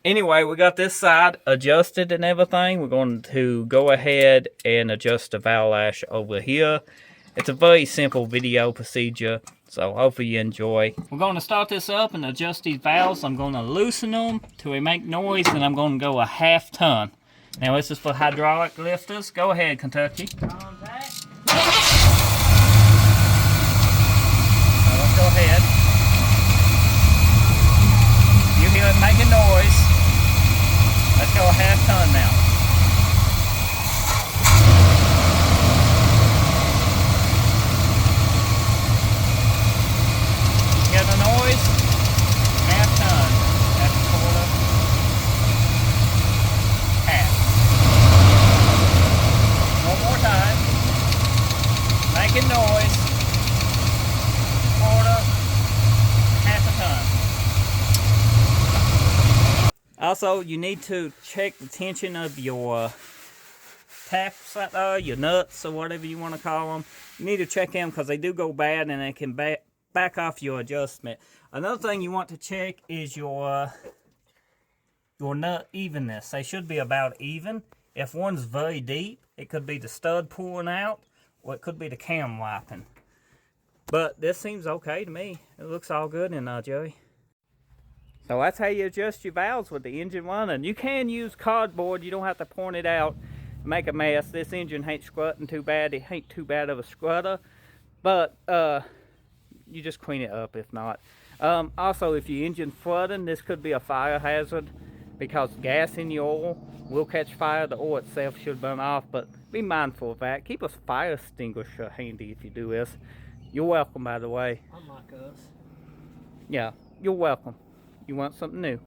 Anyway, we got this side adjusted and everything. We're going to go ahead and adjust the valve lash over here. It's a very simple video procedure, so hopefully you enjoy. We're going to start this up and adjust these valves. I'm going to loosen them till they make noise, and I'm going to go a half ton. Now this is for hydraulic lifters. Go ahead, Kentucky. Contact. So let's go ahead. You hear it making noise. Let's go a half ton now. Hear the noise? Half ton. That's a quarter. Half. One more time. Making noise. Quarter. Half a ton. Also, you need to check the tension of your taps, your nuts, or whatever you want to call them. You need to check them because they do go bad and they can back off your adjustment. Another thing you want to check is your nut evenness. They should be about even. If one's very deep, it could be the stud pulling out, or it could be the cam wiping. But this seems okay to me. It looks all good in Joey. So that's how you adjust your valves with the engine running. You can use cardboard. You don't have to point it out and make a mess. This engine ain't squirting too bad. It ain't too bad of a squirter. But you just clean it up if not. Also, if your engine's flooding, this could be a fire hazard because gas in your oil will catch fire. The oil itself should burn off, but be mindful of that. Keep a fire extinguisher handy if you do this. You're welcome, by the way. Unlike us. Yeah, you're welcome. You want something new.